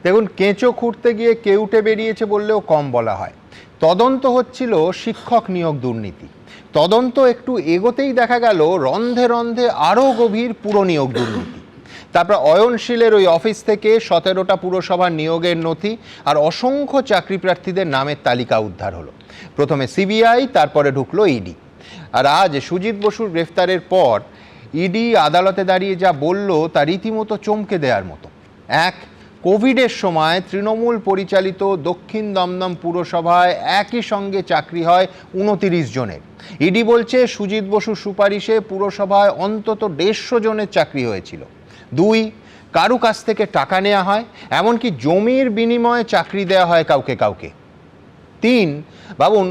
দেখুন, কেঁচো খুঁড়তে গিয়ে কেউটে বেরিয়েছে বললেও কম বলা হয়। তদন্ত হচ্ছিল শিক্ষক নিয়োগ দুর্নীতি। তদন্ত একটু এগোতেই দেখা গেল রন্ধে রন্ধে আরও গভীর পুর নিয়োগ দুর্নীতি। তারপর অয়নশীলের ওই অফিস থেকে 17টা পুরসভার নিয়োগের নথি আর অসংখ্য চাকরি প্রার্থীদের নামের তালিকা উদ্ধার হলো। প্রথমে সিবিআই, তারপরে ঢুকলো ইডি। আর আজ সুজিত বসুর গ্রেফতারের পর ইডি আদালতে দাঁড়িয়ে যা বলল তা রীতিমতো চমকে দেওয়ার মতো। এক, কোভিডের সময় তৃণমূল পরিচালিত দক্ষিণ দমদম পুরসভায় একই সঙ্গে চাকরি হয় 29 জনের। ইডি বলছে সুজিত বসুর সুপারিশে পুরসভায় অন্তত 150 জনের চাকরি হয়েছিল। 2, কারু কাছ থেকে টাকা নেওয়া হয়, এমনকি জমির বিনিময়ে চাকরি দেওয়া হয় কাউকে কাউকে। 3, ভাবুন,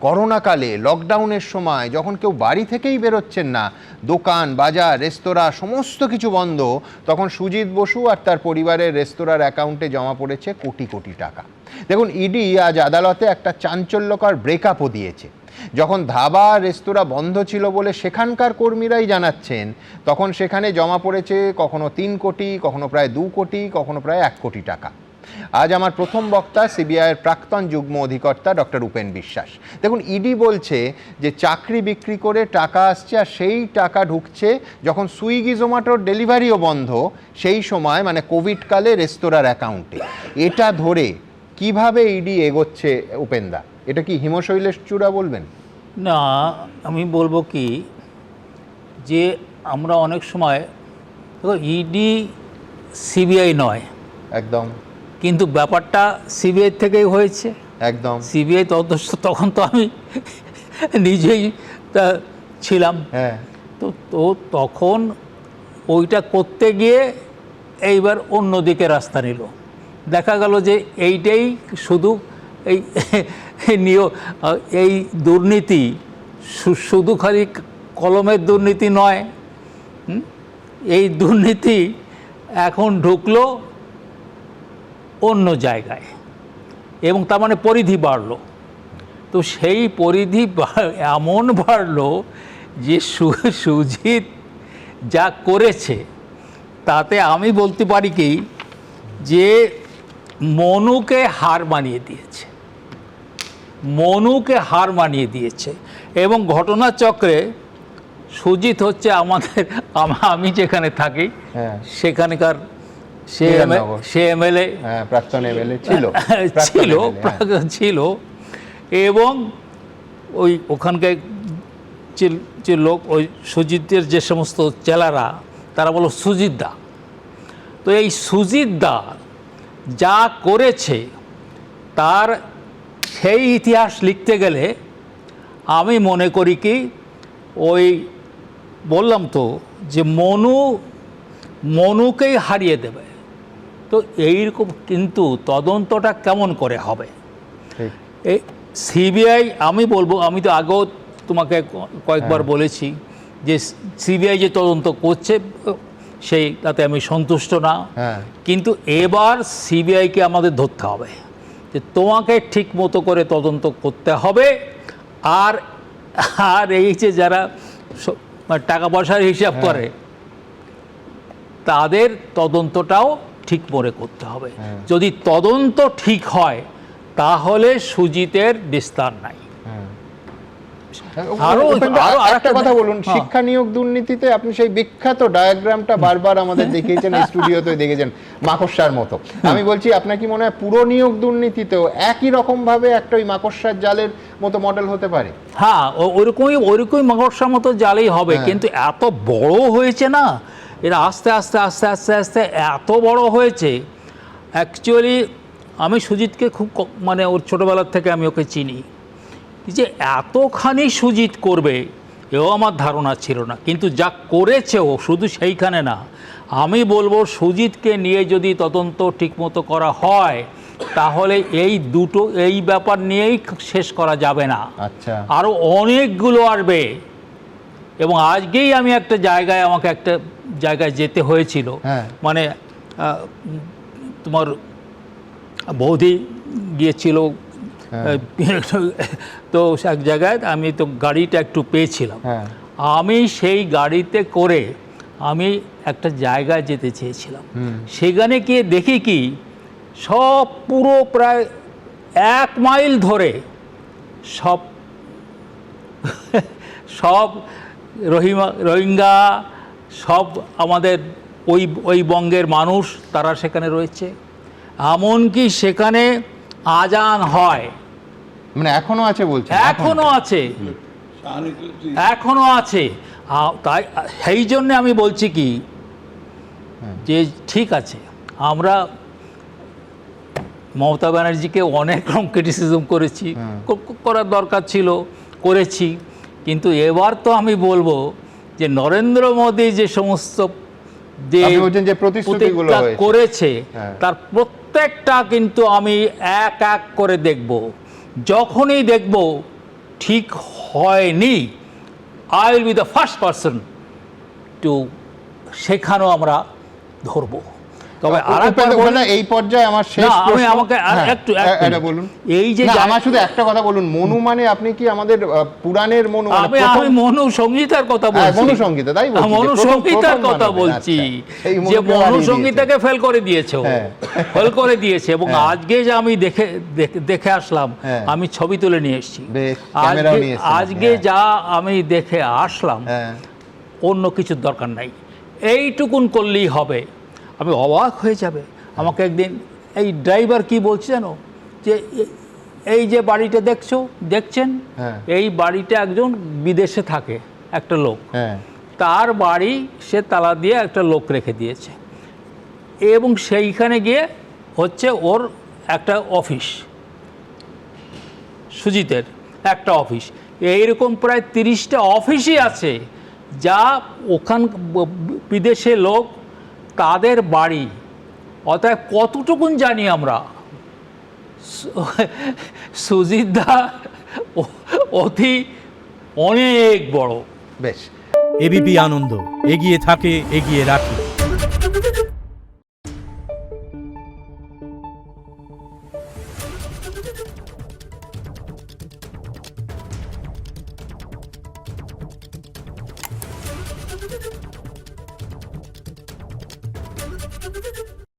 করোনাকালে লকডাউনের সময় যখন কেউ বাড়ি থেকেই বেরোচ্ছেন না, দোকান বাজার রেস্তোরাঁ সমস্ত কিছু বন্ধ, তখন সুজিত বসু আর তার পরিবারের রেস্তোরাঁর অ্যাকাউন্টে জমা পড়েছে কোটি কোটি টাকা। দেখুন, ইডি আজ আদালতে একটা চাঞ্চল্যকর ব্রেকআপও দিয়েছে। যখন ধাবা রেস্তোরাঁ বন্ধ ছিল বলে সেখানকার কর্মীরাই জানাচ্ছেন, তখন সেখানে জমা পড়েছে কখনো 3 কোটি, কখনো প্রায় 2 কোটি, কখনো প্রায় 1 কোটি টাকা। আজ আমার প্রথম বক্তা সিবিআইয়ের প্রাক্তন যুগ্ম অধিকর্তা ডক্টর উপেন বিশ্বাস। দেখুন, ইডি বলছে যে চাকরি বিক্রি করে টাকা আসছে, আর সেই টাকা ঢুকছে যখন সুইগি জোম্যাটোর ডেলিভারিও বন্ধ, সেই সময় মানে কোভিডকালে রেস্তোরাঁর অ্যাকাউন্টে। এটা ধরে কিভাবে ইডি এগোচ্ছে উপেনদা? এটা কি হিমশৈলের চূড়া বলবেন? না, আমি বলবো কি যে আমরা অনেক সময় ইডি সিবিআই নয় একদম, কিন্তু ব্যাপারটা সিবিআই থেকেই হয়েছে। একদম সিবিআই তখন তো আমি নিজেই ছিলাম। হ্যাঁ, তো তখন ওইটা করতে গিয়ে এইবার অন্যদিকে রাস্তা নিল। দেখা গেল যে এইটাই শুধু এই দুর্নীতি শুধু খালি কলমের দুর্নীতি নয়, এই দুর্নীতি এখন ঢুকলো অন্য জায়গায়, এবং তার মানে পরিধি বাড়লো। তো সেই পরিধি এমন বাড়লো যে সুজিত যা করেছে তাতে আমি বলতে পারি কি যে মনুকে হার মানিয়ে দিয়েছে, মনুকে হার মানিয়ে দিয়েছে। এবং ঘটনাচক্রে সুজিত হচ্ছে আমি যেখানে থাকি সেখানকার সে এমএলএ, প্রাক্তন এমএলএ ছিল এবং ওখানকার যে লোক, ওই সুজিতের যে সমস্ত চেলারা, তারা বলো সুজিত দা। তো এই সুজিত দা যা করেছে তার সেই ইতিহাস লিখতে গেলে আমি মনে করি কি ওই বললাম তো যে মনুকেই হারিয়ে দেবে। তো এইরকম কিন্তু তদন্তটা কেমন করে হবে? এই সিবিআই, আমি বলবো, আমি তো আগেও তোমাকে কয়েকবার বলেছি যে সিবিআই যে তদন্ত করছে তাতে আমি সন্তুষ্ট না। কিন্তু এবার সিবিআইকে আমাদের ধরতে হবে যে তোমাকে ঠিক মতো করে তদন্ত করতে হবে। আর এই যে যারা টাকা পয়সার হিসাব করে তাদের তদন্তটাও ঠিক করে করতে হবে। যদি তদন্ত ঠিক হয় তাহলে সুজিতের বিস্তার নাই। একটা কথা বলুন, শিক্ষা নিয়োগ দুর্নীতিতে আপনি সেই বিখ্যাত ডায়াগ্রামটা বারবার আমাদের দেখিয়েছেন, স্টুডিওতে দেখেছেন মাকড়সার মতো। আমি বলছি, আপনার কি মনে হয় পুরো নিয়োগ দুর্নীতিতেও একই রকম ভাবে একটা ওই মাকড়সার জালের মতো মডেল হতে পারে? হ্যাঁ, ওইরকমই মাকড়সার মতো জালেই হবে। কিন্তু এত বড় হয়েছে না, এরা আস্তে আস্তে আস্তে আস্তে আস্তে এত বড় হয়েছে। অ্যাকচুয়ালি আমি সুজিতকে খুব মানে ওর ছোটোবেলার থেকে আমি ওকে চিনি, যে এতখানি সুজিত করবে এও আমার ধারণা ছিল না। কিন্তু যা করেছে ও, শুধু সেইখানে না, আমি বলবো সুজিতকে নিয়ে যদি তদন্ত ঠিকমতো করা হয় তাহলে এই ব্যাপার নিয়েই শেষ করা যাবে না। আচ্ছা, আরও অনেকগুলো আসবে। এবং আজকেই আমি আমাকে একটা জায়গায় যেতে হয়েছিল, মানে তোমার বৌদি গিয়েছিল, তো এক জায়গায় আমি তো গাড়িটা একটু পেয়েছিলাম, আমি সেই গাড়িতে করে আমি একটা জায়গায় যেতে চেয়েছিলাম। সেখানে গিয়ে দেখি কি সব পুরো প্রায় 1 মাইল ধরে সব সব রোহিঙ্গা সব আমাদের ওই বঙ্গের মানুষ তারা সেখানে রয়েছে। এমনকি সেখানে আজান হয়, মানে এখনো আছে বলছেন? এখনো আছে, এখনো আছে। তাই সেই জন্য আমি বলছি কি যে ঠিক আছে, আমরা মমতা ব্যানার্জিকে অনেক রকম ক্রিটিসিজম করেছি, করার দরকার ছিল, করেছি, কিন্তু এবার তো আমি বলবো যে নরেন্দ্র মোদী যে সমস্ত যে প্রতিশ্রুতিগুলো করেছে তার প্রত্যেকটা কিন্তু আমি এক এক করে দেখব। যখনই দেখব ঠিক হয়নি, I will be the first person to সেখানেও আমরা ধরবো। তবে এই পর্যায়ে আমার শেষ আমি আমাকে একটু বলুন, এই যে আমার শুধু একটা কথা বলুন, মনু মানে আপনি কি আমাদের পুরাণের মনু? আমি মনু সংগীতার কথা বলছি, মনু সংগীতা, তাই বলছি, মনু সংগীতার কথা বলছি, যে মনু সংগীতাকে ফেল করে দিয়েছে, ফেল করে দিয়েছে। এবং আজকে যে আমি দেখে আসলাম, আমি ছবি তুলে নিয়ে এসেছি, আজকে যা আমি দেখে আসলাম, অন্য কিছুর দরকার নাই, এইটুকুন করলেই হবে। আমি অবাক হয়ে যাবে। আমাকে একদিন এই ড্রাইভার কি বলছে জানো, যে এই যে বাড়িটা দেখছেন, এই বাড়িটা একজন বিদেশে থাকে একটা লোক, তার বাড়ি সে তালা দিয়ে একটা লোক রেখে দিয়েছে, এবং সেইখানে গিয়ে হচ্ছে ওর একটা অফিস, সুজিতের একটা অফিস। এইরকম প্রায় 30টা অফিসই আছে, যা ওখান বিদেশে লোক তাদের বাড়ি। অতএব কতটুকুন জানি আমরা, সুজিতদা অতি অনেক বড়। বেশ, এবিপি আনন্দ, এগিয়ে থাকে, এগিয়ে রাখে।